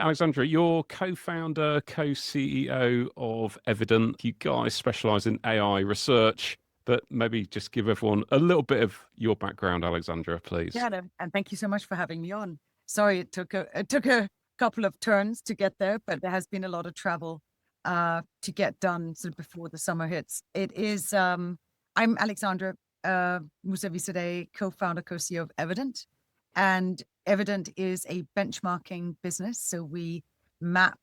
Alexandra, you're co-founder, co-CEO of Evident. You guys specialize in AI research, but maybe just give everyone a little bit of your background, Alexandra, please. Yeah, no, and thank you so much for having me on. Sorry, it took a couple of turns to get there, but there has been a lot of travel to get done sort of before the summer hits. I'm Alexandra Mousavizadeh, co-founder, co-CEO of Evident, and Evident is a benchmarking business. So we map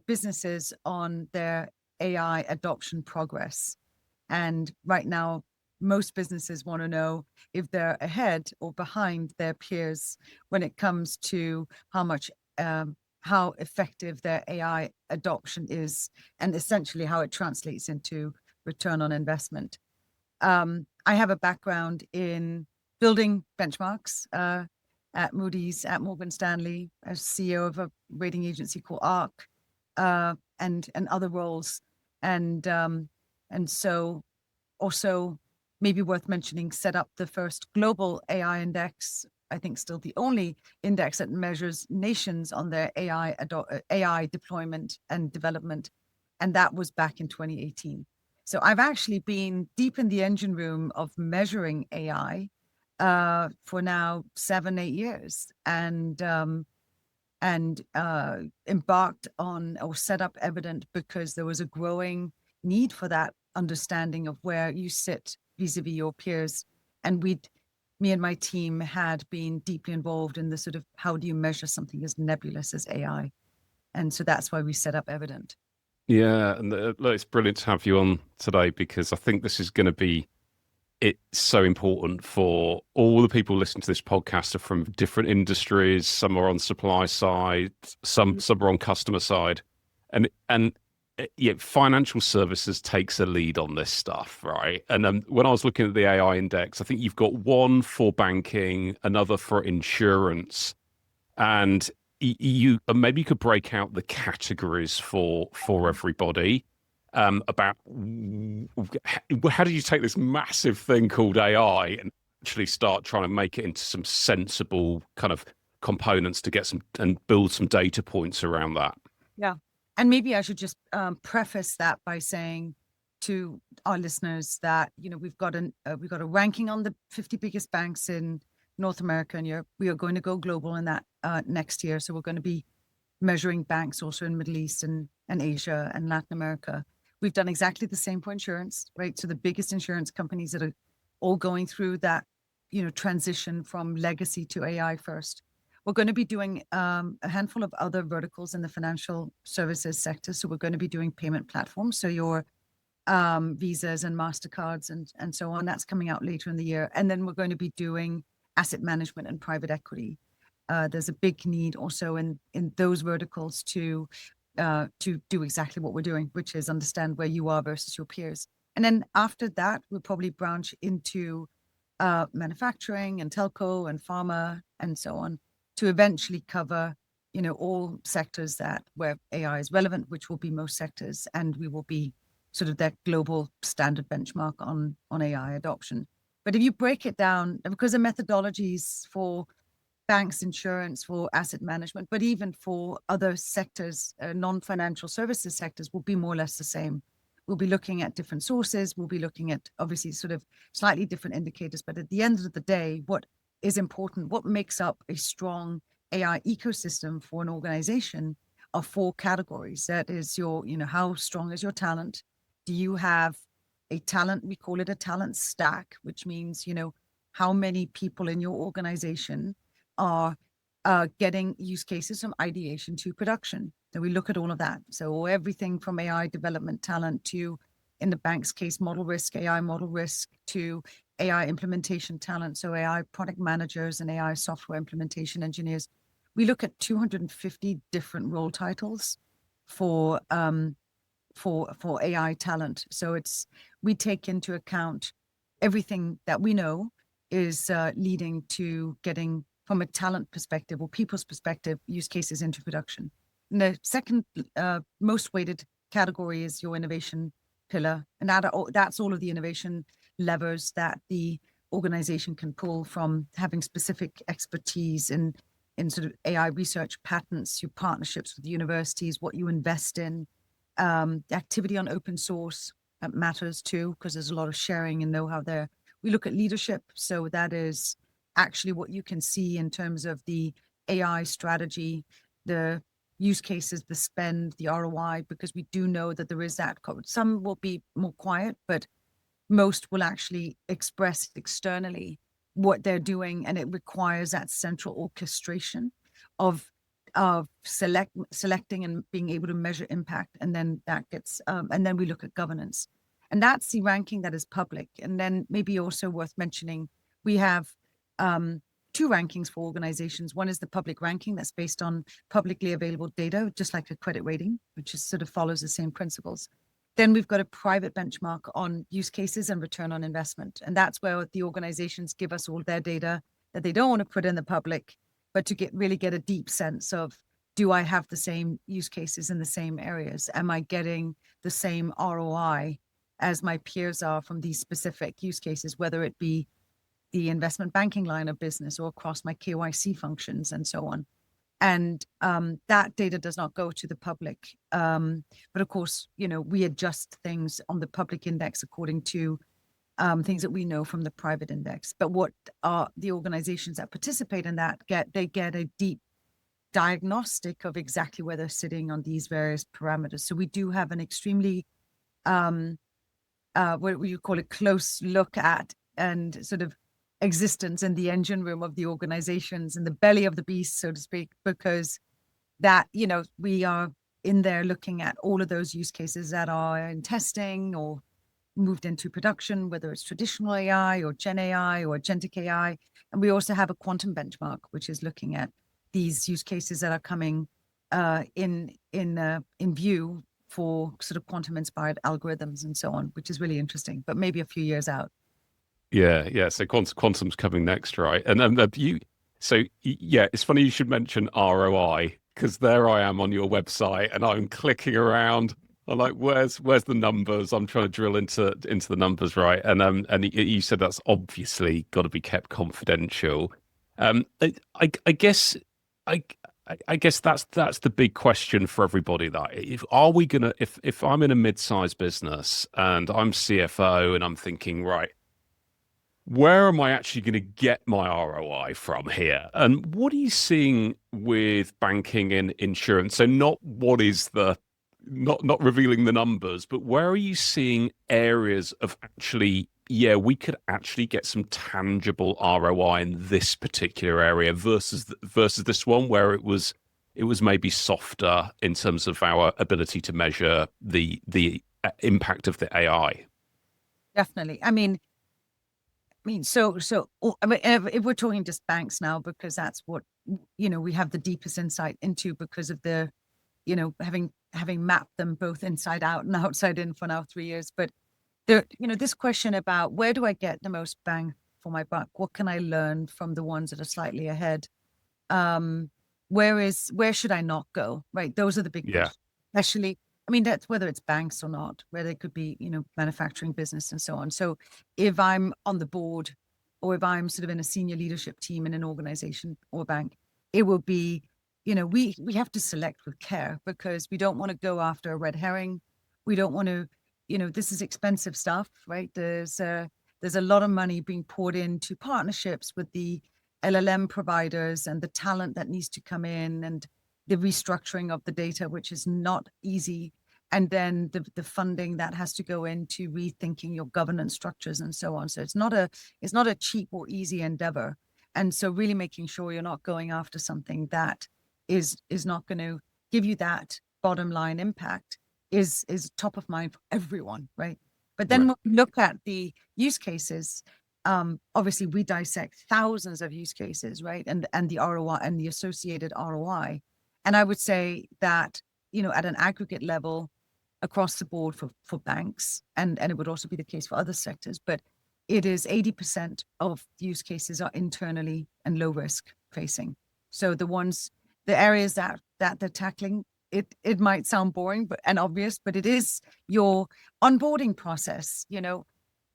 businesses on their AI adoption progress. And right now, most businesses want to know if they're ahead or behind their peers when it comes to how effective their AI adoption is, and essentially how it translates into return on investment. I have a background in building benchmarks at Moody's, at Morgan Stanley, as CEO of a rating agency called ARC, and other roles, and so also maybe worth mentioning, set up the first global AI index. I think still the only index that measures nations on their AI deployment and development, and that was back in 2018. So I've actually been deep in the engine room of measuring AI for now 7-8 years, and embarked on or set up Evident because there was a growing need for that understanding of where you sit vis-a-vis your peers. And me and my team had been deeply involved in the sort of how do you measure something as nebulous as AI. And so that's why we set up Evident. Yeah, and look, it's brilliant to have you on today because I think this is going to be it's so important for all the people listening to this podcast are from different industries. Some are on supply side, some are on customer side, and yeah, financial services takes a lead on this stuff, right? And when I was looking at the AI index, I think you've got one for banking, another for insurance, and you maybe you could break out the categories for everybody about how do you take this massive thing called AI and actually start trying to make it into some sensible kind of components to get some and build some data points around that. Yeah. And maybe I should just preface that by saying to our listeners that, we've got a ranking on the 50 biggest banks in North America and Europe. We are going to go global in that next year. So we're going to be measuring banks also in Middle East and Asia and Latin America. We've done exactly the same for insurance, right? So the biggest insurance companies that are all going through that, transition from legacy to AI first. We're going to be doing a handful of other verticals in the financial services sector. So we're going to be doing payment platforms. So your Visas and MasterCards and so on. That's coming out later in the year. And then we're going to be doing asset management and private equity. There's a big need also in those verticals to do exactly what we're doing, which is understand where you are versus your peers. And then after that, we'll probably branch into manufacturing and telco and pharma and so on to eventually cover, all sectors where AI is relevant, which will be most sectors, and we will be sort of that global standard benchmark on AI adoption. But if you break it down, because the methodologies for banks, insurance, for asset management, but even for other sectors, non-financial services sectors, will be more or less the same. We'll be looking at different sources. We'll be looking at obviously sort of slightly different indicators. But at the end of the day, what is important, what makes up a strong AI ecosystem for an organization are 4 categories. That is your, how strong is your talent? Do you have a talent? We call it a talent stack, which means, how many people in your organization are getting use cases from ideation to production. So we look at all of that. So everything from AI development talent to, in the bank's case, model risk, AI model risk, to AI implementation talent. So AI product managers and AI software implementation engineers. We look at 250 different role titles for AI talent. So we take into account everything that we know is leading to getting, from a talent perspective or people's perspective, use cases into production. And the second most weighted category is your innovation pillar. And that's all of the innovation levers that the organization can pull from having specific expertise in sort of AI research, patents, your partnerships with universities, what you invest in, activity on open source matters too, because there's a lot of sharing and know-how there. We look at leadership, so that is actually what you can see in terms of the AI strategy, the use cases, the spend, the ROI, because we do know that there is that. Some will be more quiet, but most will actually express externally what they're doing, and it requires that central orchestration of selecting and being able to measure impact, and then that gets and then we look at governance, and that's the ranking that is public. And then maybe also worth mentioning, we have two rankings for organizations. One is the public ranking that's based on publicly available data, just like a credit rating, which is sort of follows the same principles. Then we've got a private benchmark on use cases and return on investment. And that's where the organizations give us all their data that they don't want to put in the public, but to really get a deep sense of, do I have the same use cases in the same areas? Am I getting the same ROI as my peers are from these specific use cases, whether it be the investment banking line of business or across my KYC functions and so on. And that data does not go to the public. But of course, we adjust things on the public index according to things that we know from the private index. But what are the organizations that participate in that they get a deep diagnostic of exactly where they're sitting on these various parameters. So we do have an extremely, what you call a close look at and sort of existence in the engine room of the organizations and the belly of the beast, so to speak, because that, we are in there looking at all of those use cases that are in testing or moved into production, whether it's traditional AI or Gen AI or agentic AI. And we also have a quantum benchmark, which is looking at these use cases that are coming in view for sort of quantum inspired algorithms and so on, which is really interesting, but maybe a few years out. Yeah. So quantum's coming next, right? And yeah, it's funny you should mention ROI, because there I am on your website and I'm clicking around. I'm like, where's the numbers? I'm trying to drill into the numbers, right? And you said that's obviously got to be kept confidential. I guess I guess that's the big question for everybody. That if I'm in a mid-sized business and I'm CFO and I'm thinking, right, where am I actually going to get my ROI from here? And what are you seeing with banking and insurance? So not not revealing the numbers, but where are you seeing areas of actually, yeah, we could actually get some tangible ROI in this particular area versus this one where it was maybe softer in terms of our ability to measure the impact of the AI? Definitely. If we're talking just banks now, because that's what, we have the deepest insight into because of the, having mapped them both inside out and outside in for now 3 years. But this question about where do I get the most bang for my buck? What can I learn from the ones that are slightly ahead? Where should I not go? Right. Those are the big questions, especially, that's whether it's banks or not, where they could be, manufacturing business and so on. So if I'm on the board or if I'm sort of in a senior leadership team in an organization or bank, it will be, we have to select with care, because we don't want to go after a red herring. We don't want to, this is expensive stuff, right? There's a lot of money being poured into partnerships with the LLM providers and the talent that needs to come in, and the restructuring of the data, which is not easy. And then the funding that has to go into rethinking your governance structures and so on. So it's not a cheap or easy endeavor. And so really making sure you're not going after something that is not going to give you that bottom line impact is top of mind for everyone, right? But then when we look at the use cases, obviously we dissect thousands of use cases, right? And the ROI and the associated ROI. And I would say that, at an aggregate level across the board for banks, and it would also be the case for other sectors, but it is 80% of use cases are internally and low risk facing. So the areas that they're tackling, it might sound boring and obvious, but it is your onboarding process. A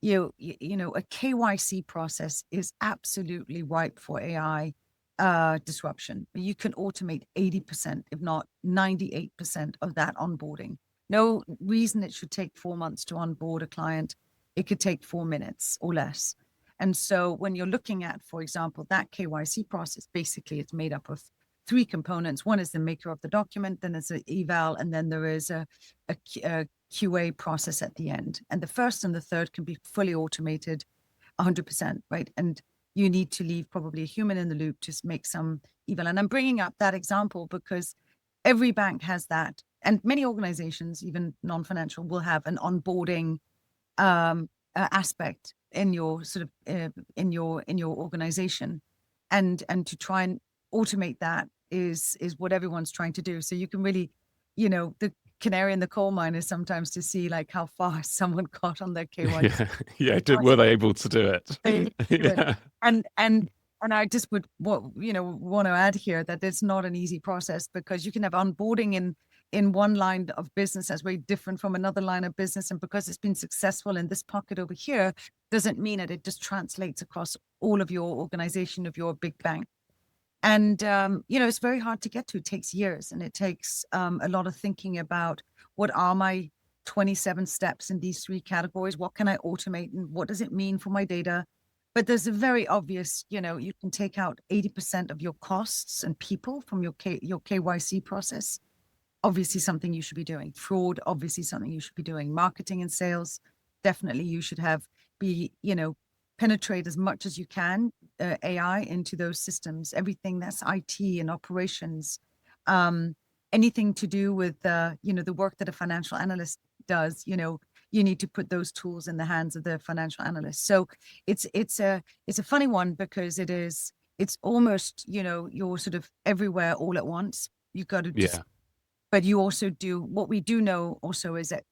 KYC process is absolutely ripe for AI disruption. You can automate 80%, if not 98% of that onboarding. No reason it should take 4 months to onboard a client. It could take 4 minutes or less. And so when you're looking at, for example, that KYC process, basically it's made up of 3 components. One is the maker of the document, then there's an eval, and then there is a QA process at the end. And the first and the third can be fully automated 100%, right? And you need to leave probably a human in the loop to make some eval. And I'm bringing up that example because every bank has that. And many organizations, even non-financial, will have an onboarding aspect in your sort of in your organization, and to try and automate that is what everyone's trying to do. So you can really, the canary in the coal mine is sometimes to see like how far someone got on their KYC. Were they able to do it? Yeah. And I just would want to add here that it's not an easy process, because you can have onboarding in one line of business that's very different from another line of business. And because it's been successful in this pocket over here, doesn't mean that it just translates across all of your organization of your big bank. And, it's very hard to get to. It takes years, and it takes a lot of thinking about what are my 27 steps in these 3 categories? What can I automate, and what does it mean for my data? But there's a very obvious, you can take out 80% of your costs and people from your KYC process. Obviously something you should be doing. Fraud, obviously something you should be doing. Marketing and sales, definitely you should penetrate as much as you can AI into those systems. Everything that's IT and operations, anything to do with the work that a financial analyst does. You need to put those tools in the hands of the financial analyst. So it's a funny one, because it's almost you're sort of everywhere all at once. You've got to just, but you also do, what we do know also is that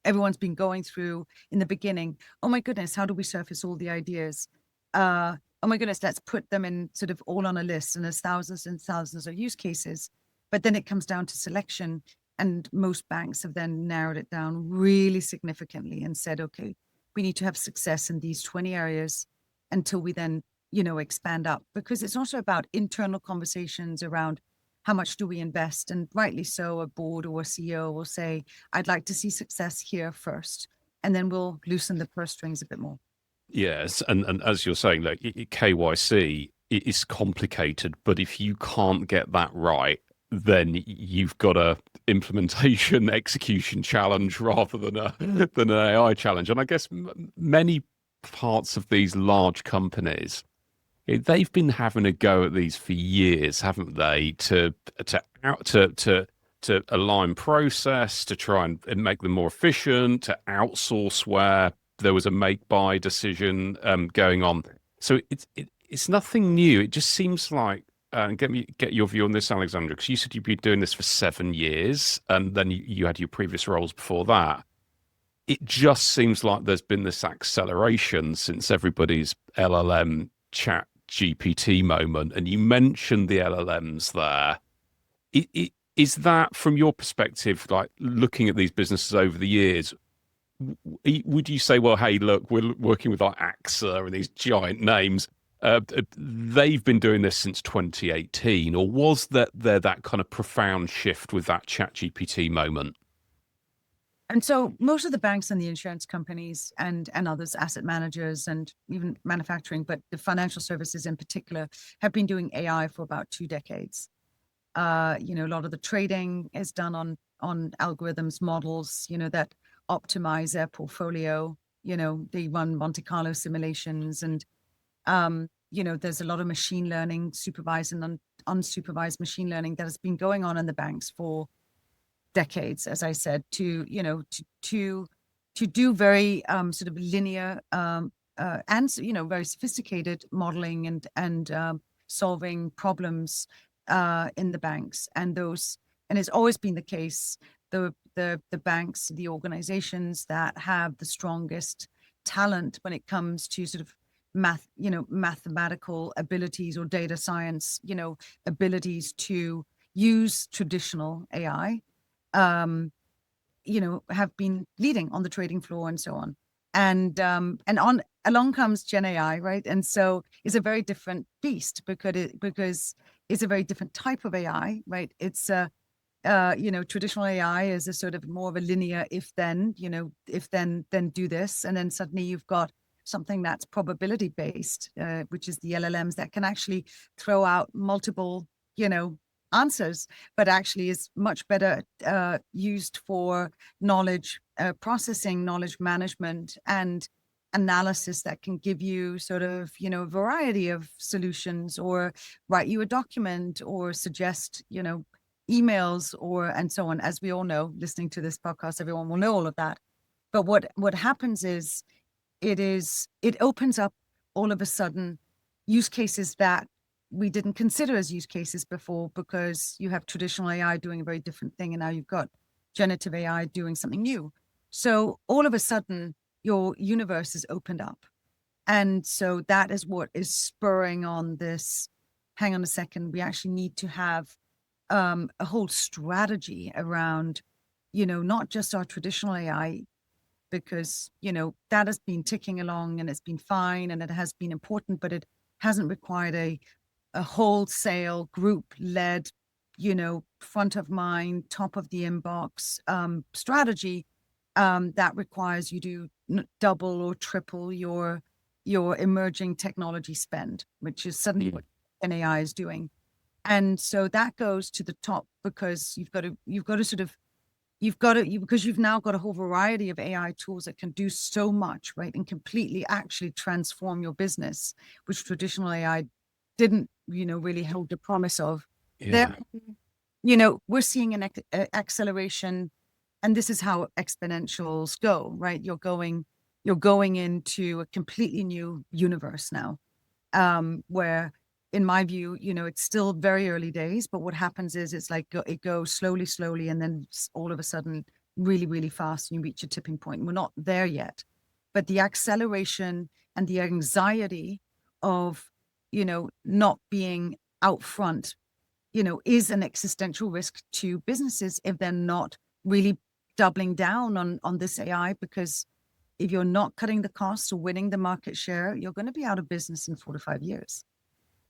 everyone's been going through in the beginning, oh my goodness, how do we surface all the ideas? Oh my goodness, let's put them in sort of all on a list, and there's thousands and thousands of use cases. But then it comes down to selection, and most banks have then narrowed it down really significantly and said, okay, we need to have success in these 20 areas until we then, expand up. Because it's also about internal conversations around how much do we invest? And rightly so, a board or a CEO will say, I'd like to see success here first, and then we'll loosen the purse strings a bit more. Yes, and as you're saying, like KYC is complicated, but if you can't get that right, then you've got a implementation execution challenge rather than an AI challenge. And I guess many parts of these large companies, they've been having a go at these for years, haven't they? To align process, to try and make them more efficient, to outsource where there was a make-buy decision going on. So it's nothing new. It just seems like, get your view on this, Alexandra, because you said you've been doing this for 7 years, and then you had your previous roles before that. It just seems like there's been this acceleration since everybody's LLM chat GPT moment, and you mentioned the LLMs there. Is that, from your perspective, like looking at these businesses over the years, would you say, well, hey, look, we're working with like AXA and these giant names, they've been doing this since 2018, or was there that kind of profound shift with that chat GPT moment? And so most of the banks and the insurance companies and others, asset managers and even manufacturing, but the financial services in particular, have been doing AI for about 2 decades. A lot of the trading is done on algorithms, models, that optimize their portfolio. They run Monte Carlo simulations, and there's a lot of machine learning, supervised and unsupervised machine learning that has been going on in the banks for decades, as I said, to do very sort of linear and very sophisticated modeling and solving problems in the banks. And it's always been the case, the banks, the organizations that have the strongest talent when it comes to sort of mathematical abilities or data science, abilities to use traditional AI, have been leading on the trading floor and so on. and along comes Gen AI, right? And so it's a very different beast because it's a very different type of AI, right? It's traditional AI is a sort of more of a linear if then, if then do this. And then suddenly you've got something that's probability based, which is the LLMs that can actually throw out multiple, answers, but actually is much better used for knowledge processing, knowledge management, and analysis that can give you sort of, a variety of solutions, or write you a document, or suggest, emails, or and so on. As we all know, listening to this podcast, everyone will know all of that. But what happens is it opens up all of a sudden use cases that we didn't consider as use cases before, because you have traditional AI doing a very different thing, and now you've got generative AI doing something new. So all of a sudden your universe is opened up. And so that is what is spurring on this. Hang on a second, we actually need to have a whole strategy around, not just our traditional AI, because, that has been ticking along and it's been fine and it has been important, but it hasn't required a wholesale group led, front of mind, top of the inbox strategy that requires you to double or triple your emerging technology spend, which is suddenly what an AI is doing. And so that goes to the top, because you've got to because you've now got a whole variety of AI tools that can do so much, right? And completely actually transform your business, which traditional AI didn't, really hold the promise of. Yeah. We're seeing an acceleration, and this is how exponentials go, right? You're going into a completely new universe now, where, in my view, it's still very early days, but what happens is it's like it goes slowly, and then all of a sudden really, really fast, and you reach a tipping point. We're not there yet, but the acceleration and the anxiety of, not being out front, is an existential risk to businesses if they're not really doubling down on this AI, because if you're not cutting the costs or winning the market share, you're going to be out of business in 4 to 5 years.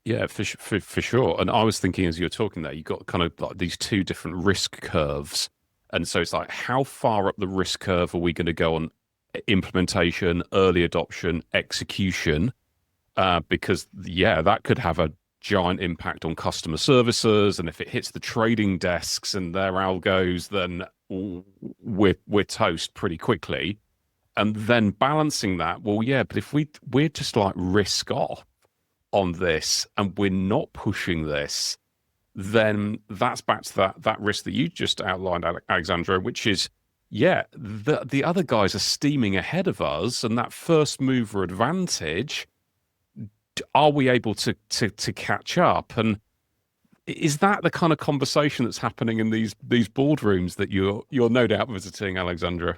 Yeah, for sure. And I was thinking, as you were talking there, you got kind of like these two different risk curves. And so it's like, how far up the risk curve are we going to go on implementation, early adoption, execution? Because, yeah, that could have a giant impact on customer services. And if it hits the trading desks and their algos, then we're toast pretty quickly. And then balancing that, well, yeah, but if we're just like risk off on this and we're not pushing this, then that's back to that risk that you just outlined, Alexandra, which is, yeah, the other guys are steaming ahead of us, and that first mover advantage, are we able to catch up? And is that the kind of conversation that's happening in these boardrooms that you're no doubt visiting, Alexandra?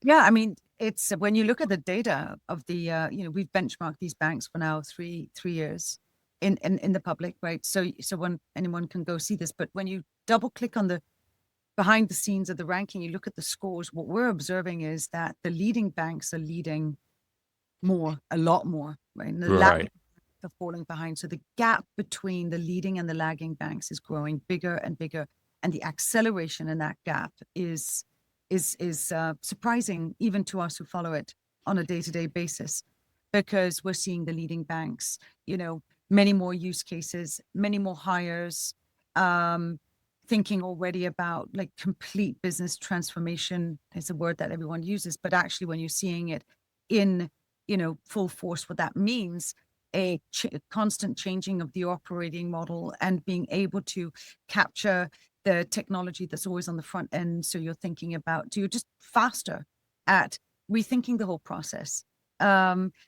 Yeah, I mean, it's when you look at the data of the, we've benchmarked these banks for now three years in the public, right? So when anyone can go see this, but when you double click on the behind the scenes of the ranking, you look at the scores, what we're observing is that the leading banks are leading a lot more, right? And the lagging are falling behind. So the gap between the leading and the lagging banks is growing bigger and bigger. And the acceleration in that gap is surprising even to us who follow it on a day-to-day basis, because we're seeing the leading banks, many more use cases, many more hires, thinking already about like complete business transformation is a word that everyone uses, but actually when you're seeing it in, full force, what that means, a constant changing of the operating model and being able to capture the technology that's always on the front end. So you're you're just faster at rethinking the whole process,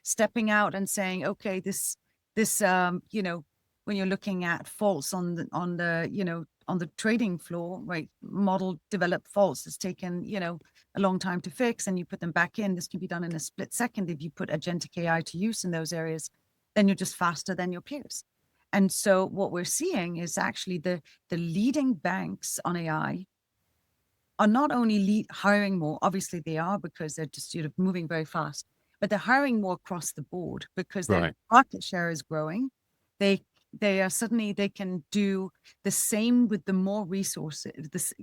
stepping out and saying, okay, this, when you're looking at faults on the trading floor, right? Model developed faults, it's taken, a long time to fix, and you put them back in. This can be done in a split second. If you put agentic AI to use in those areas, then you're just faster than your peers. And so what we're seeing is actually the leading banks on AI are not only hiring more, obviously they are, because they're just moving very fast, but they're hiring more across the board because their Right. market share is growing. They they can do the same with the more resources.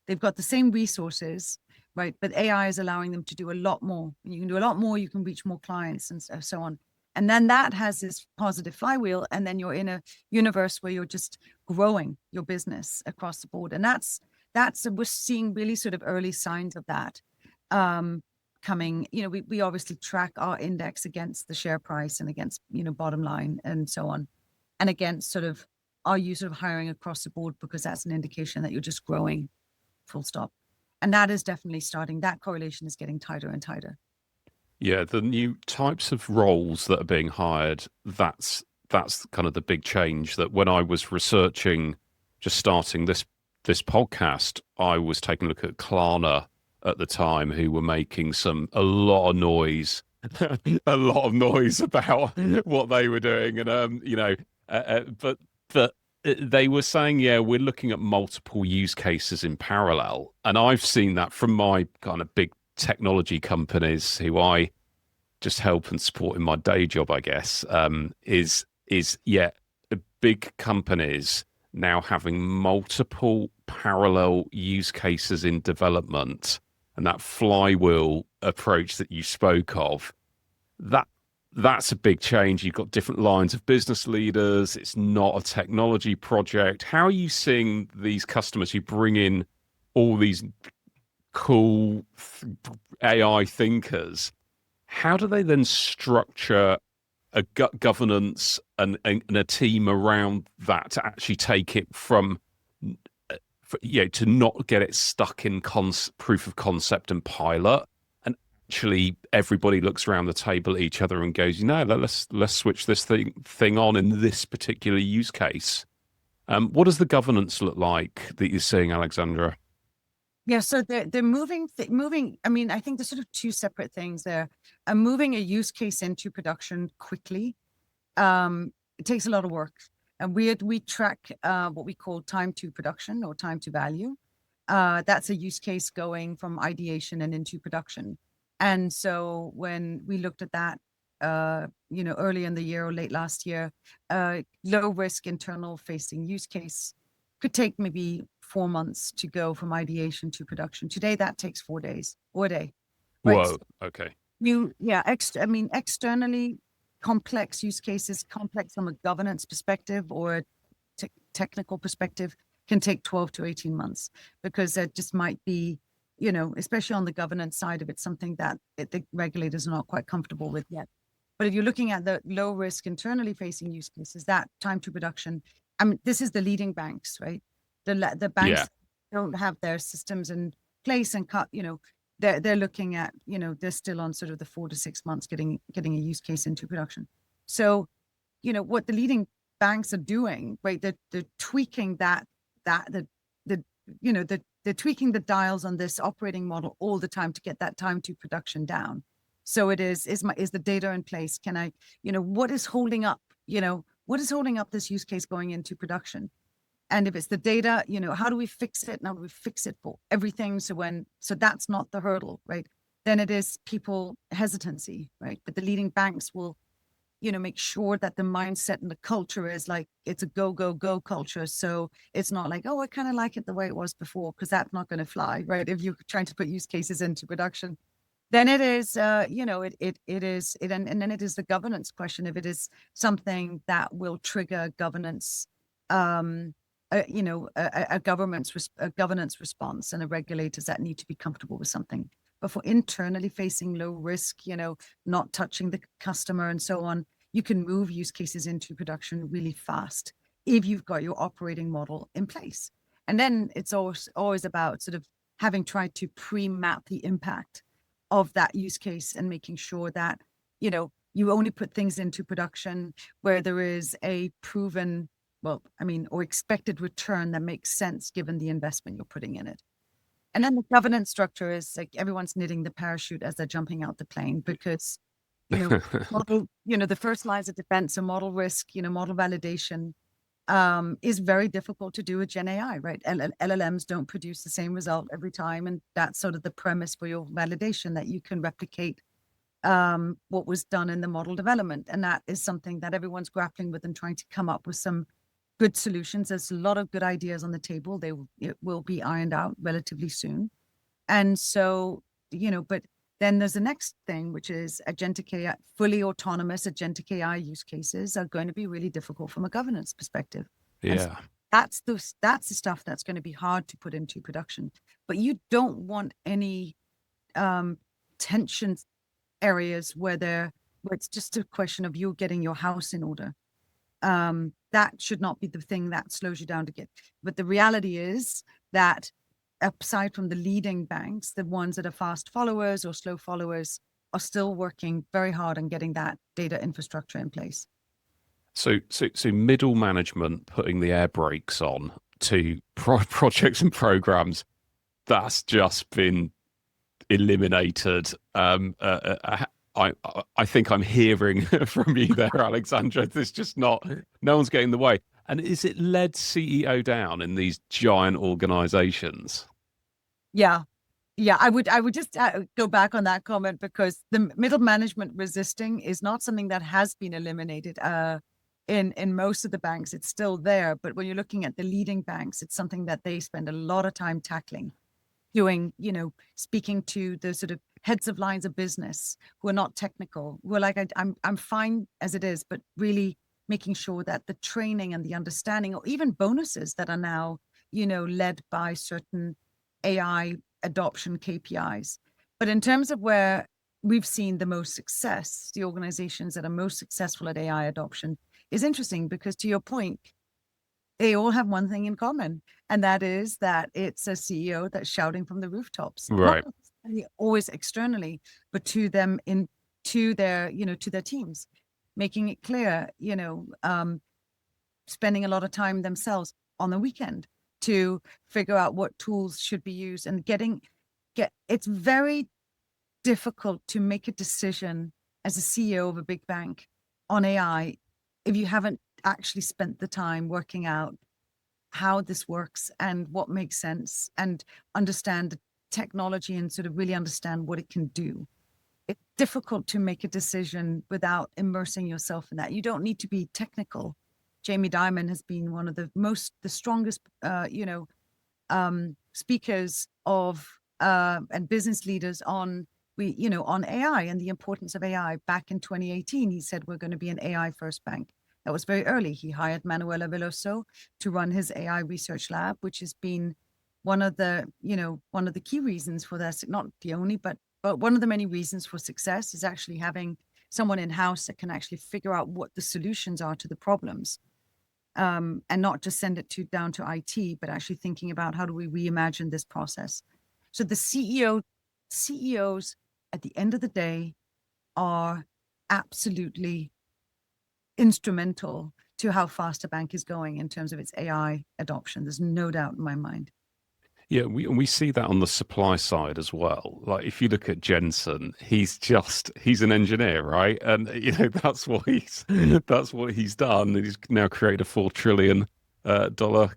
They've got the same resources, right? But AI is allowing them to do a lot more. You can do a lot more. You can reach more clients and so on. And then that has this positive flywheel, and then you're in a universe where you're just growing your business across the board. And that's we're seeing really sort of early signs of that coming. We obviously track our index against the share price and against bottom line and so on, and against sort of are you sort of hiring across the board, because that's an indication that you're just growing, full stop. And that is definitely starting. That correlation is getting tighter and tighter. Yeah, the new types of roles that are being hired, that's kind of the big change. That when I was researching, just starting this podcast, I was taking a look at Klarna at the time, who were making a lot of noise, a lot of noise about what they were doing, and but they were saying, yeah, we're looking at multiple use cases in parallel, and I've seen that from my kind of big technology companies who I just help and support in my day job, I guess, is yeah, the big companies now having multiple parallel use cases in development, and that flywheel approach that you spoke of, that that's a big change. You've got different lines of business leaders. It's not a technology project. How are you seeing these customers who bring in all these cool AI thinkers? How do they then structure a governance and a team around that to actually take it from, to not get it stuck in proof of concept and pilot, and actually everybody looks around the table at each other and goes, let's switch this thing on in this particular use case. What does the governance look like that you're seeing, Alexandra? Yeah, so they're moving. I mean, I think there's sort of two separate things there. Moving a use case into production quickly, it takes a lot of work, and we track what we call time to production or time to value. That's a use case going from ideation and into production. And so when we looked at that, early in the year or late last year, low risk internal facing use case could take maybe 4 months to go from ideation to production. Today, that takes 4 days or a day, right? Whoa. Okay. Externally complex use cases, complex from a governance perspective or a technical perspective, can take 12 to 18 months, because it just might be, especially on the governance side of it, something that the regulators are not quite comfortable with yet. But if you're looking at the low risk internally facing use cases, that time to production, I mean, this is the leading banks, right? The banks Yeah. don't have their systems in place and they're looking at, they're still on sort of the 4 to 6 months getting a use case into production. So, what the leading banks are doing, right? They're tweaking they're tweaking the dials on this operating model all the time to get that time to production down. So it is the data in place? Can I, what is holding up, what is holding up this use case going into production? And if it's the data, how do we fix it? Now we fix it for everything. So that's not the hurdle, right? Then it is people hesitancy, right? But the leading banks will, make sure that the mindset and the culture is like, it's a go, go, go culture. So it's not like, oh, I kind of like it the way it was before, because that's not going to fly, right? If you're trying to put use cases into production, then it is, and then it is the governance question. If it is something that will trigger governance, a governance response, and the regulators that need to be comfortable with something. But for internally facing low risk, not touching the customer and so on, you can move use cases into production really fast if you've got your operating model in place. And then it's always about sort of having tried to pre-map the impact of that use case and making sure that, you only put things into production where there is a proven, or expected return that makes sense given the investment you're putting in it. And then the governance structure is like everyone's knitting the parachute as they're jumping out the plane, because, the first lines of defense and model risk, model validation is very difficult to do with Gen AI, right? LLMs don't produce the same result every time. And that's sort of the premise for your validation, that you can replicate what was done in the model development. And that is something that everyone's grappling with and trying to come up with some good solutions. There's a lot of good ideas on the table. It will be ironed out relatively soon. And so, but then there's the next thing, which is agentic AI, fully autonomous agentic AI use cases are going to be really difficult from a governance perspective. And so Yeah. that's the stuff that's going to be hard to put into production. But you don't want any tension areas where it's just a question of you getting your house in order. That should not be the thing that slows you down to get. But the reality is that aside from the leading banks, the ones that are fast followers or slow followers are still working very hard on getting that data infrastructure in place. So middle management putting the air brakes on to projects and programs, that's just been eliminated. I think I'm hearing from you there, Alexandra. There's just no one's getting in the way. And is it led CEO down in these giant organizations? Yeah. Yeah, I would just go back on that comment because the middle management resisting is not something that has been eliminated. In most of the banks, it's still there. But when you're looking at the leading banks, it's something that they spend a lot of time tackling, doing, speaking to the sort of heads of lines of business who are not technical, who are like, I'm fine as it is, but really making sure that the training and the understanding, or even bonuses that are now, led by certain AI adoption KPIs. But in terms of where we've seen the most success, the organizations that are most successful at AI adoption is interesting because, to your point, they all have one thing in common, and that is that it's a CEO that's shouting from the rooftops, Right. not always externally, but to them to their teams, making it clear, spending a lot of time themselves on the weekend to figure out what tools should be used and it's very difficult to make a decision as a CEO of a big bank on AI if you haven't actually spent the time working out how this works and what makes sense and understand the technology and sort of really understand what it can do. It's difficult to make a decision without immersing yourself in that. You don't need to be technical. Jamie Dimon has been one of the strongest, speakers of and business leaders on AI and the importance of AI. Back in 2018, he said we're going to be an AI first bank. That was very early. He hired Manuela Veloso to run his AI research lab, which has been one of the key reasons for this. Not the only, but one of the many reasons for success is actually having someone in house that can actually figure out what the solutions are to the problems. And not just send it down to IT, but actually thinking about how do we reimagine this process. So the CEOs at the end of the day are absolutely instrumental to how fast a bank is going in terms of its AI adoption. There's no doubt in my mind. Yeah, we see that on the supply side as well. Like if you look at Jensen, he's an engineer, right? And that's what he's done. He's now created a $4 trillion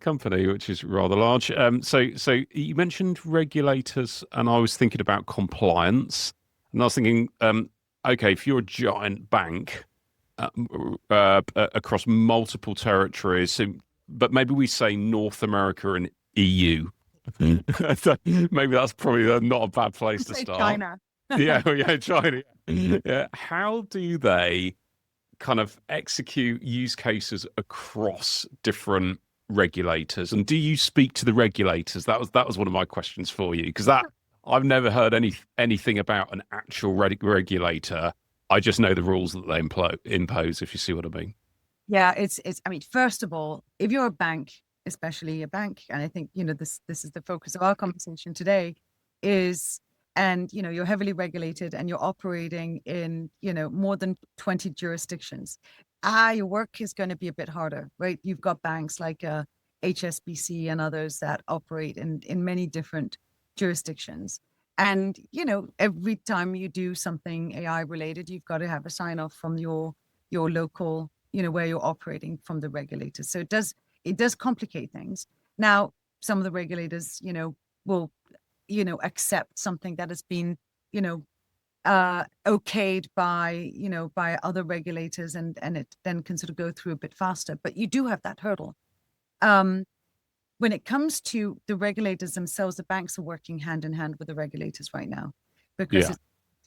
company, which is rather large. So you mentioned regulators, and I was thinking about compliance, and I was thinking, okay, if you're a giant bank across multiple territories, but maybe we say North America and EU. Maybe that's probably not a bad place to Say start. China. Yeah, China. Yeah. How do they kind of execute use cases across different regulators? And do you speak to the regulators? That was one of my questions for you, because I've never heard anything about an actual regulator. I just know the rules that they impose, if you see what I mean. Yeah, I mean, first of all, if you're a bank, especially a bank, and I think, this is the focus of our conversation today, and you're heavily regulated and you're operating in, more than 20 jurisdictions. Your work is going to be a bit harder, right? You've got banks like HSBC and others that operate in many different jurisdictions. And, every time you do something AI related, you've got to have a sign off from your local, where you're operating, from the regulators. So it does complicate things. Now, some of the regulators, will, accept something that has been, okayed by, by other regulators, and it then can sort of go through a bit faster. But you do have that hurdle. When it comes to the regulators themselves, the banks are working hand in hand with the regulators right now because Yeah. it's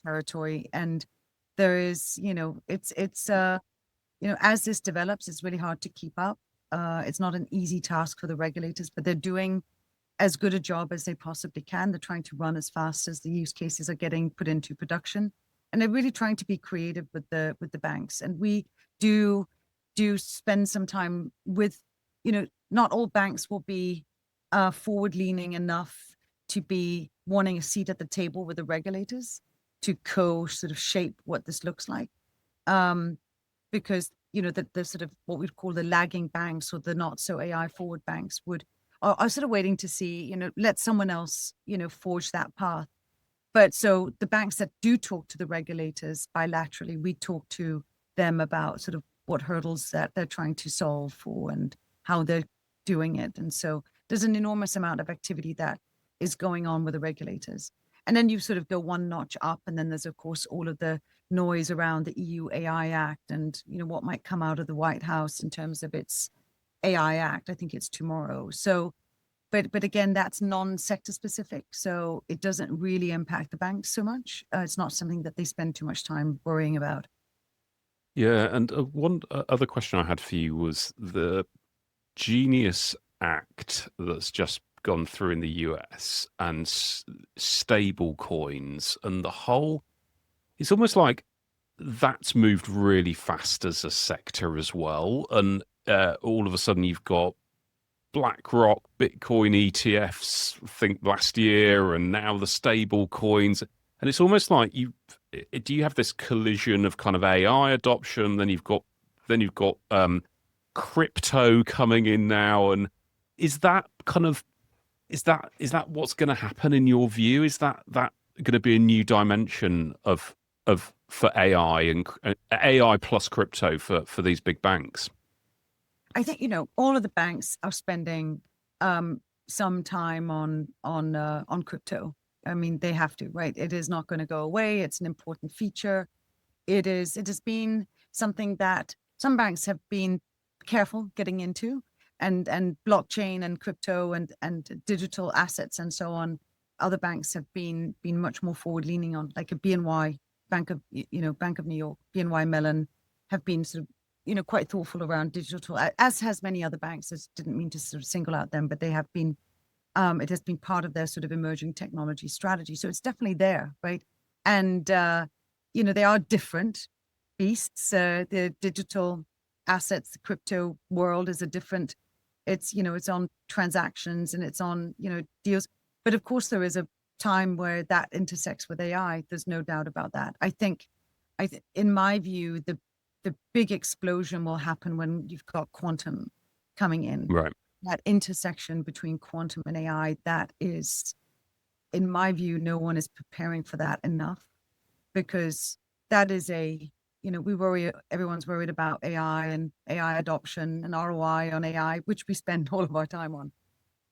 territory, and there is, as this develops, it's really hard to keep up. It's not an easy task for the regulators, but they're doing as good a job as they possibly can. They're trying to run as fast as the use cases are getting put into production, and they're really trying to be creative with the banks. And we do spend some time with, not all banks will be forward leaning enough to be wanting a seat at the table with the regulators to sort of shape what this looks like. Because the sort of what we'd call the lagging banks, or the not so AI forward banks, are sort of waiting to see, let someone else, forge that path. But so the banks that do talk to the regulators bilaterally, we talk to them about sort of what hurdles that they're trying to solve for and how they're doing it. And so there's an enormous amount of activity that is going on with the regulators. And then you sort of go one notch up, and then there's of course all of the noise around the EU AI Act and what might come out of the White House in terms of its AI Act. I think it's tomorrow. So, but again, that's non-sector specific, so it doesn't really impact the banks so much. It's not something that they spend too much time worrying about. Yeah. And one other question I had for you was the Genius Act that's just gone through in the US, and stable coins and the whole. It's almost like that's moved really fast as a sector as well. And all of a sudden, you've got BlackRock, Bitcoin ETFs, I think last year, and now the stable coins. And it's almost like do you have this collision of kind of AI adoption? Then you've got crypto coming in now. And is that kind of is that what's going to happen in your view? Is that going to be a new dimension of for AI and AI plus crypto for these big banks? I think all of the banks are spending some time on crypto. I mean, they have to, right? It is not going to go away. It's an important feature. It has been something that some banks have been careful getting into, and blockchain and crypto and digital assets and so on. Other banks have been much more forward leaning on, like a BNY, Bank of New York, BNY Mellon, have been sort of quite thoughtful around digital, as has many other banks. I didn't mean to sort of single out them, but they have been. It has been part of their sort of emerging technology strategy. So it's definitely there, right? And they are different beasts. The digital assets, the crypto world is a different. It's on transactions and it's on deals. But of course, there is a time where that intersects with AI. There's no doubt about that. I think, in my view, the big explosion will happen when you've got quantum coming in. Right. That intersection between quantum and AI, that is, in my view, no one is preparing for that enough, because that is everyone's worried about AI and AI adoption and ROI on AI, which we spend all of our time on.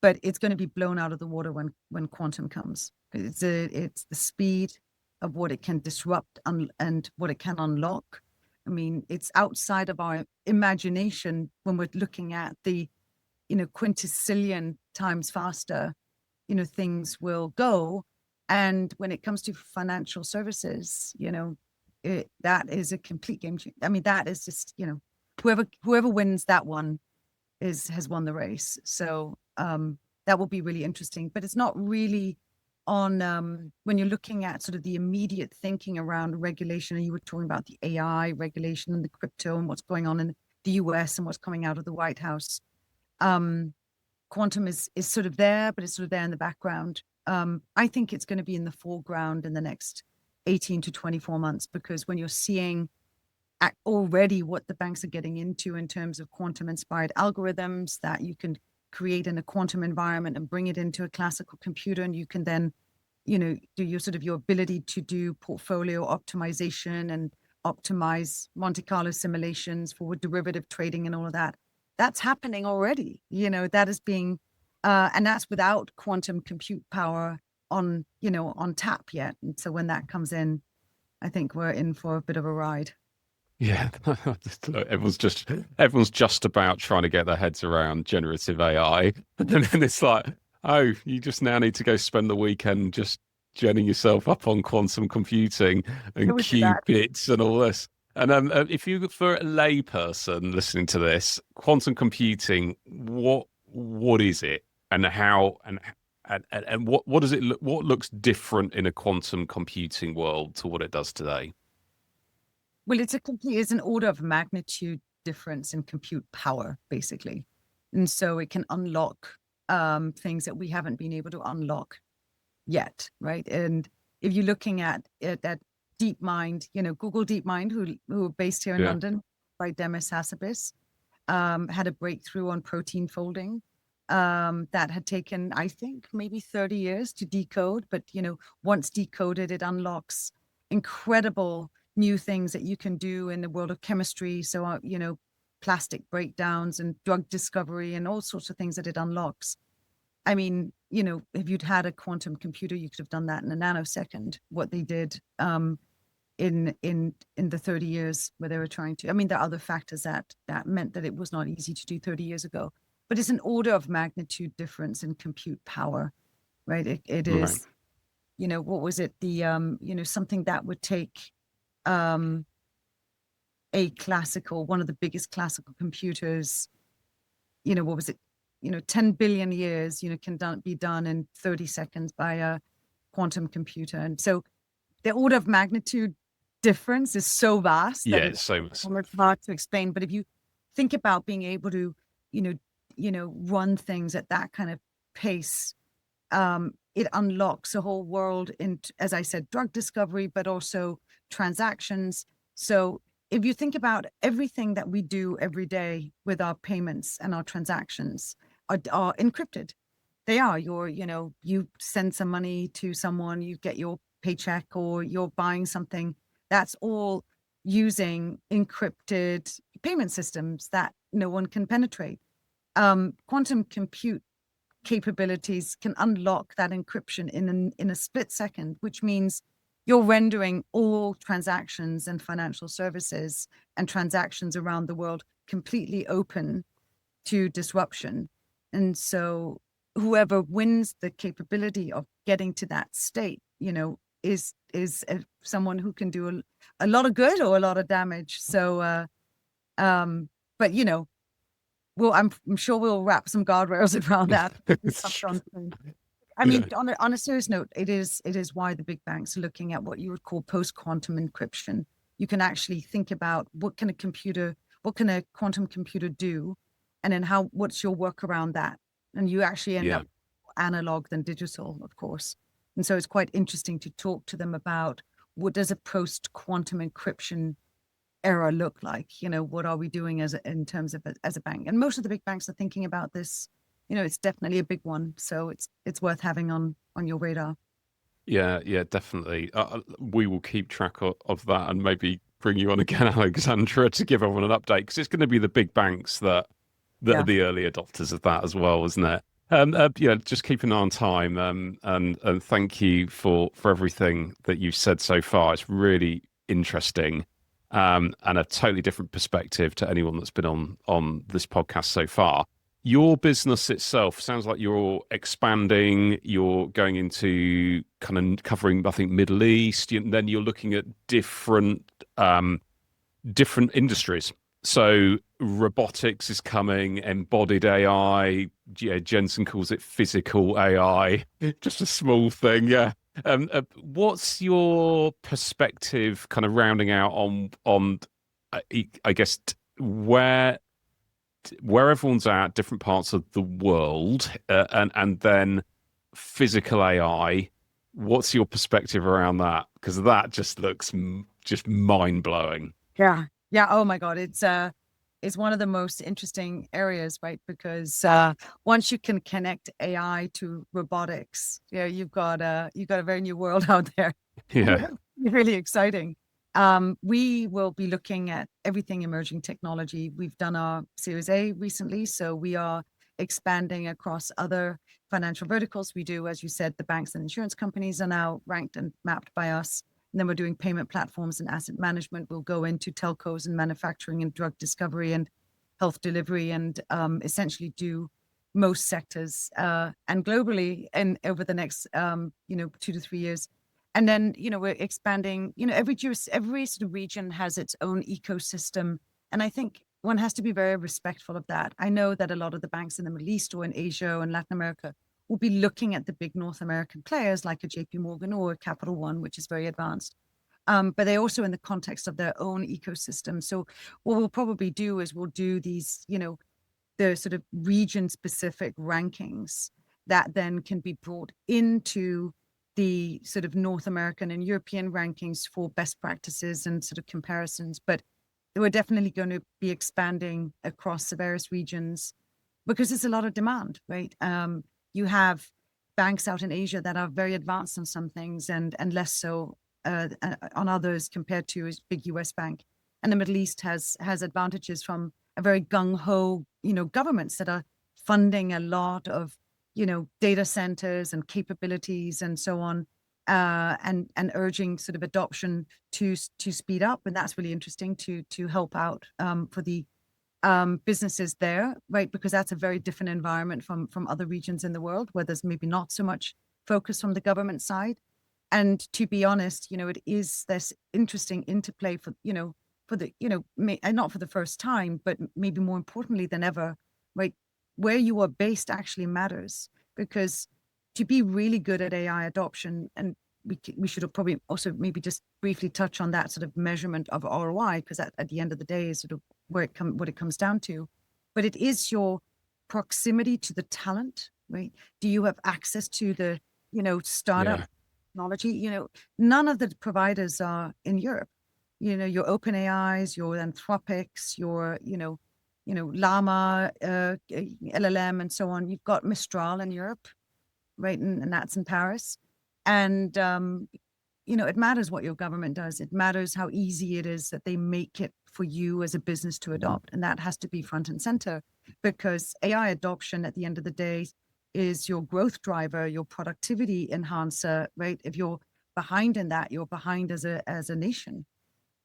But it's going to be blown out of the water when quantum comes. It's the speed of what it can disrupt and what it can unlock. I mean, it's outside of our imagination when we're looking at the quintillion times faster things will go. And when it comes to financial services, that is a complete game changer. I mean, that is just whoever wins that one has won the race. So that will be really interesting. But it's not really on when you're looking at sort of the immediate thinking around regulation, and you were talking about the AI regulation and the crypto and what's going on in the US and what's coming out of the White House. Quantum is sort of there, but it's sort of there in the background. I think it's going to be in the foreground in the next 18 to 24 months, because when you're seeing already what the banks are getting into in terms of quantum inspired algorithms that you can create in a quantum environment and bring it into a classical computer, and you can then do your ability to do portfolio optimization and optimize Monte Carlo simulations for derivative trading and all of that. That's happening already. That is being and that's without quantum compute power on tap yet. And so when that comes in, I think we're in for a bit of a ride. Yeah, everyone's just about trying to get their heads around generative AI, and then it's like, oh, you just now need to go spend the weekend just genning yourself up on quantum computing It and would be that. qubits and all this. And if you, for a layperson listening to this, quantum computing, what is it, and how, and what does it look, what looks different in a quantum computing world to what it does today? Well, it's an order of magnitude difference in compute power, basically. And so it can unlock things that we haven't been able to unlock yet, right? And if you're looking at that DeepMind, Google DeepMind, who are based here in Yeah. London by Demis Hassabis, had a breakthrough on protein folding that had taken, I think, maybe 30 years to decode. But, once decoded, it unlocks incredible new things that you can do in the world of chemistry. So, plastic breakdowns and drug discovery and all sorts of things that it unlocks. I mean, if you'd had a quantum computer, you could have done that in a nanosecond. What they did in the 30 years where they were trying to. I mean, there are other factors that meant that it was not easy to do 30 years ago, but it's an order of magnitude difference in compute power, right? It Right. is, what was it? The something that would take um one of the biggest classical computers, what was it? 10 billion years, be done in 30 seconds by a quantum computer. And so the order of magnitude difference is so vast Yeah, that it's it's so much. almost hard to explain. But if you think about being able to, you know, run things at that kind of pace, it unlocks a whole world in, as I said, drug discovery, but also transactions. So if you think about everything that we do every day with our payments and our transactions are encrypted. They are you send some money to someone, you get your paycheck, or you're buying something. That's all using encrypted payment systems that no one can penetrate. Quantum compute capabilities can unlock that encryption in a split second, which means you're rendering all transactions and financial services and transactions around the world completely open to disruption. And so whoever wins the capability of getting to that state, is someone who can do a lot of good or a lot of damage. So, but I'm sure we'll wrap some guardrails around that. I mean, Yeah, on a serious note, it is why the big banks are looking at what you would call post-quantum encryption. You can actually think about what can a quantum computer do, and then what's your work around that? And you actually end yeah, up analog than digital, of course. And so it's quite interesting to talk to them about what does a post-quantum encryption era look like? What are we doing in terms of as a bank? And most of the big banks are thinking about this. It's definitely a big one, so it's worth having on your radar. yeah, definitely. We will keep track of that and maybe bring you on again, Alexandra, to give everyone an update because it's going to be the big banks that are Yeah. the early adopters of that as well, isn't it? Yeah, just keep an eye on time. And thank you for everything that you've said so far. It's really interesting, and a totally different perspective to anyone that's been on this podcast so far. Your business itself sounds like you're expanding. You're going into kind of covering, I think, Middle East, and then you're looking at different industries. So robotics is coming, embodied AI. Yeah, Jensen calls it physical AI. Just a small thing, yeah. What's your perspective, kind of rounding out on I guess where everyone's at, different parts of the world, and then physical AI. What's your perspective around that? Because that just looks just mind blowing. Yeah. Yeah. Oh my God. It's one of the most interesting areas, right? Because once you can connect AI to robotics, you've got a very new world out there. Yeah, Really exciting. We will be looking at everything emerging technology. We've done our Series A recently, so we are expanding across other financial verticals. We do, as you said, the banks and insurance companies are now ranked and mapped by us. And then we're doing payment platforms and asset management. We'll go into telcos and manufacturing and drug discovery and health delivery, and essentially do most sectors and globally and over the next 2 to 3 years. And then we're expanding. Every sort of region has its own ecosystem, and I think one has to be very respectful of that. I know that a lot of the banks in the Middle East or in Asia or in Latin America will be looking at the big North American players like a JP Morgan or a Capital One, which is very advanced. But they're also in the context of their own ecosystem. So what we'll probably do is we'll do these, the sort of region-specific rankings that then can be brought into the sort of North American and European rankings for best practices and sort of comparisons. But we're definitely going to be expanding across the various regions because there's a lot of demand, right? You have banks out in Asia that are very advanced on some things and less so on others compared to a big US bank. And the Middle East has advantages from a very gung-ho, governments that are funding a lot of, data centers and capabilities and so on, and urging sort of adoption to speed up. And that's really interesting to help out for the businesses there, right? Because that's a very different environment from other regions in the world where there's maybe not so much focus from the government side. And to be honest, it is this interesting interplay for the, and not for the first time, but maybe more importantly than ever, right? Where you are based actually matters, because to be really good at AI adoption, and we should probably also maybe just briefly touch on that sort of measurement of ROI, because at the end of the day is sort of what it comes down to. But it is your proximity to the talent, right? Do you have access to the, startup technology? None of the providers are in Europe. Your OpenAIs, your Anthropics, your, Llama, LLM, and so on. You've got Mistral in Europe, right? And that's in Paris. And, it matters what your government does. It matters how easy it is that they make it for you as a business to adopt. And that has to be front and center, because AI adoption at the end of the day is your growth driver, your productivity enhancer, right? If you're behind in that, you're behind as a nation.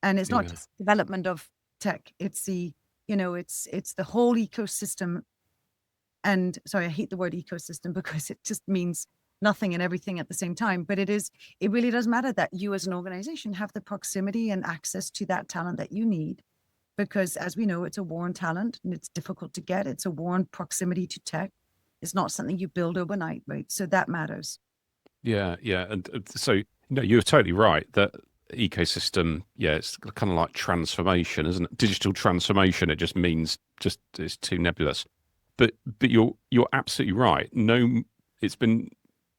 And it's not just development of tech, it's the, it's the whole ecosystem. And sorry, I hate the word ecosystem because it just means nothing and everything at the same time. But it really does matter that you as an organization have the proximity and access to that talent that you need. Because as we know, it's a war on talent and it's difficult to get. It's a war on proximity to tech. It's not something you build overnight, right? So that matters. Yeah. And so, you're totally right that ecosystem, it's kind of like transformation, isn't it? Digital transformation, it just means it's too nebulous. But you're absolutely right. No, it's been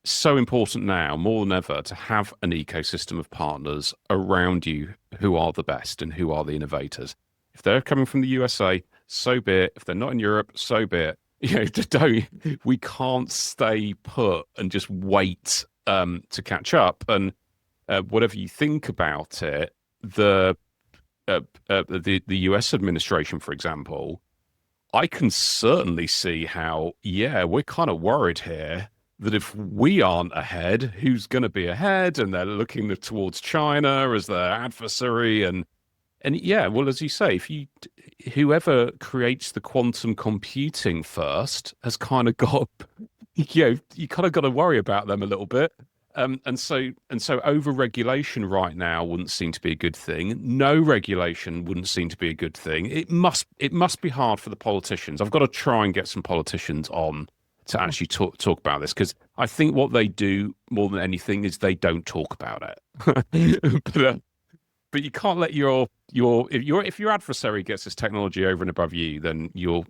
so important now more than ever to have an ecosystem of partners around you who are the best and who are the innovators. If they're coming from the USA, so be it. If they're not in Europe, so be it. We can't stay put and just wait to catch up. And whatever you think about it, the US administration, for example, I can certainly see how, we're kind of worried here that if we aren't ahead, who's going to be ahead? And they're looking towards China as their adversary. And well, as you say, whoever creates the quantum computing first has kind of got, you kind of got to worry about them a little bit. And so over-regulation right now wouldn't seem to be a good thing. No regulation wouldn't seem to be a good thing. It must be hard for the politicians. I've got to try and get some politicians on to actually talk about this, because I think what they do more than anything is they don't talk about it. But you can't let if your adversary gets this technology over and above you, then you're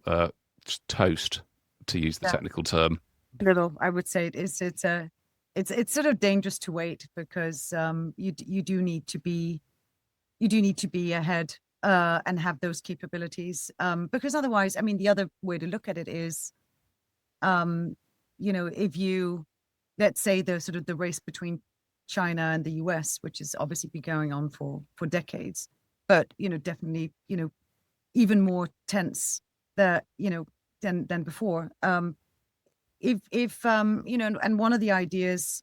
toast, to use the technical term. Little, I would say it's sort of dangerous to wait, because you do need to be ahead and have those capabilities, because otherwise, I mean, the other way to look at it is, if you, let's say the sort of the race between China and the US, which has obviously been going on for decades, but definitely even more tense than before. If and one of the ideas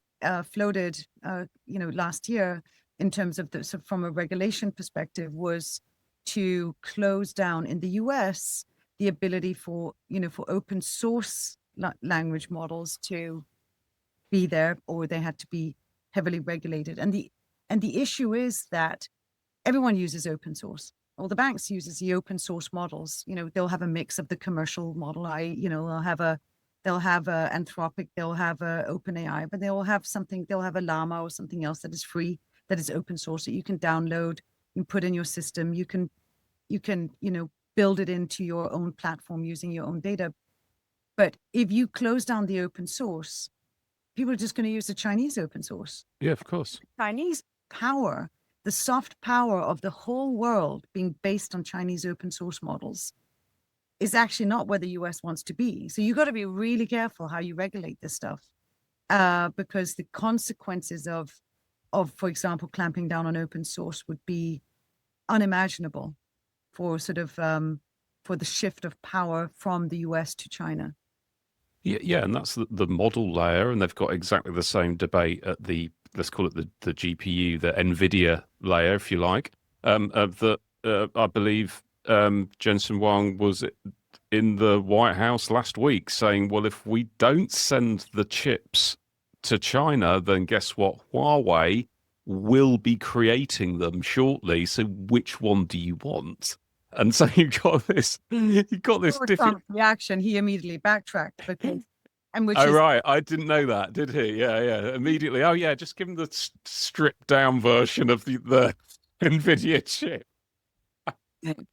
floated last year in terms of so from a regulation perspective, was to close down in the US the ability for, for open source language models to be there, or they had to be heavily regulated. And the issue is that everyone uses open source. All the banks uses the open source models. They'll have a mix of the commercial model. They'll have a Anthropic, they'll have a OpenAI, but they'll have something. They'll have a Llama or something else that is free, that is open source, that you can download, you put in your system. You can build it into your own platform using your own data. But if you close down the open source, people are just going to use the Chinese open source. Yeah, of course. Chinese power, the soft power of the whole world being based on Chinese open source models, is actually not where the US wants to be. So you got to be really careful how you regulate this stuff, because the consequences of, for example, clamping down on open source would be unimaginable for for the shift of power from the US to China. Yeah, and that's the model layer, and they've got exactly the same debate at let's call it the GPU, the NVIDIA layer, if you like. I believe Jensen Huang was in the White House last week saying, well, if we don't send the chips to China, then guess what? Huawei will be creating them shortly. So which one do you want? And so you've got this different reaction. He immediately backtracked because, right, I didn't know that, did he? Yeah. Immediately. Oh yeah, just give him the stripped down version of the NVIDIA chip.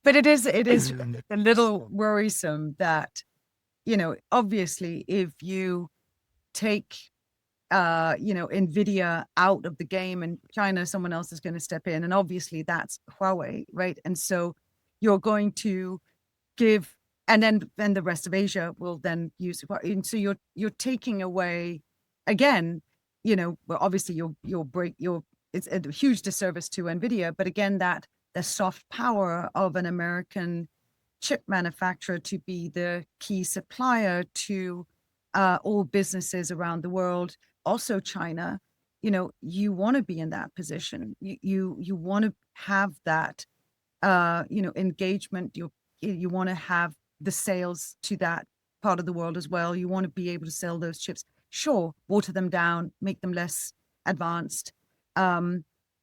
But it is a little worrisome that, obviously if you take NVIDIA out of the game and China, someone else is going to step in, and obviously that's Huawei, right? And so you're going to give, and then the rest of Asia will then use it. And so you're taking away again, well, obviously it's a huge disservice to NVIDIA, but again, that the soft power of an American chip manufacturer to be the key supplier to all businesses around the world, also China, you want to be in that position. You want to have that engagement. You want to have the sales to that part of the world as well. You want to be able to sell those chips. Sure, water them down, make them less advanced.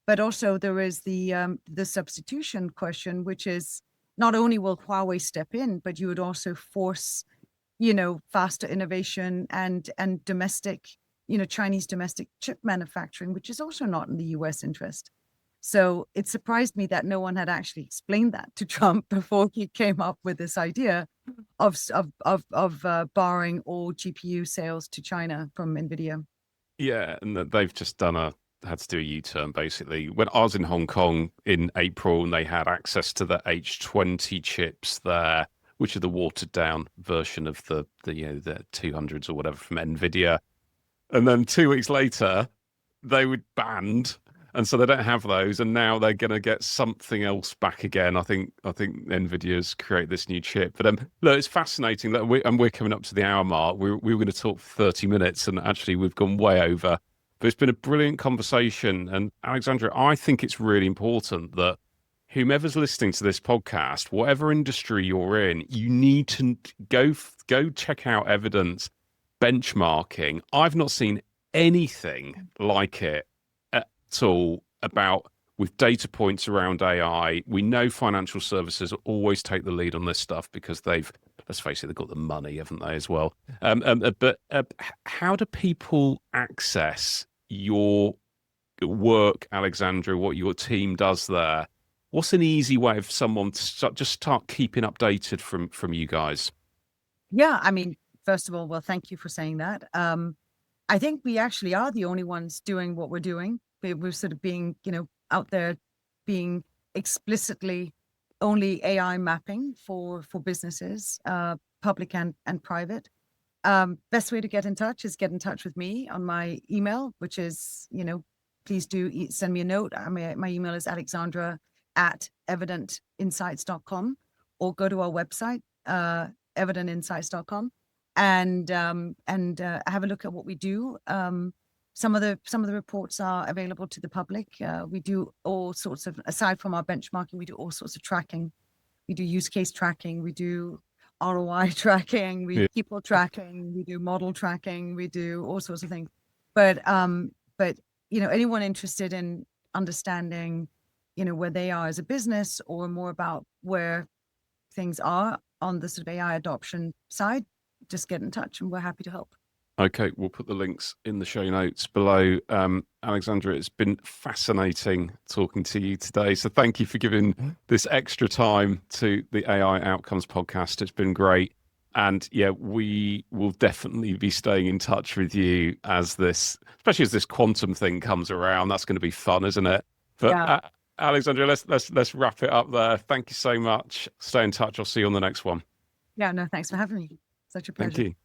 But also there is the substitution question, which is not only will Huawei step in, but you would also force, faster innovation and domestic, Chinese domestic chip manufacturing, which is also not in the US interest. So it surprised me that no one had actually explained that to Trump before he came up with this idea of barring all GPU sales to China from NVIDIA. Yeah, and they've just had to do a U-turn basically. When I was in Hong Kong in April, and they had access to the H20 chips there, which are the watered down version of the 200s or whatever from NVIDIA. And then 2 weeks later, they were banned, and so they don't have those. And now they're going to get something else back again. I think NVIDIA's create this new chip. But look, it's fascinating that we're coming up to the hour mark. We were going to talk for 30 minutes, and actually we've gone way over. But it's been a brilliant conversation. And Alexandra, I think it's really important that whomever's listening to this podcast, whatever industry you're in, you need to go check out evidence benchmarking. I've not seen anything like it at all about with data points around AI. We know financial services always take the lead on this stuff because let's face it, they've got the money, haven't they, as well? But how do people access your work, Alexandra, what your team does there? What's an easy way of someone to just start keeping updated from you guys? Yeah, I mean, first of all, well, thank you for saying that. I think we actually are the only ones doing what we're doing. We're sort of being, out there being explicitly only AI mapping for businesses, public and private. Best way to get in touch is get in touch with me on my email, which is, please do send me a note. My email is alexandra@evidentinsights.com, or go to our website, evidentinsights.com, and have a look at what we do. some of the reports are available to the public. We do all sorts of, aside from our benchmarking, we do all sorts of tracking. We do use case tracking. We do ROI tracking. We do people tracking. We do model tracking. We do all sorts of things. But anyone interested in understanding, where they are as a business or more about where things are on the sort of AI adoption side, just get in touch and we're happy to help. Okay, we'll put the links in the show notes below. Alexandra, it's been fascinating talking to you today. So thank you for giving this extra time to the AI Outcomes podcast. It's been great. And yeah, we will definitely be staying in touch with you especially as this quantum thing comes around. That's going to be fun, isn't it? But Alexandra, let's wrap it up there. Thank you so much. Stay in touch. I'll see you on the next one. Yeah, no, thanks for having me. Such a pleasure. Thank you.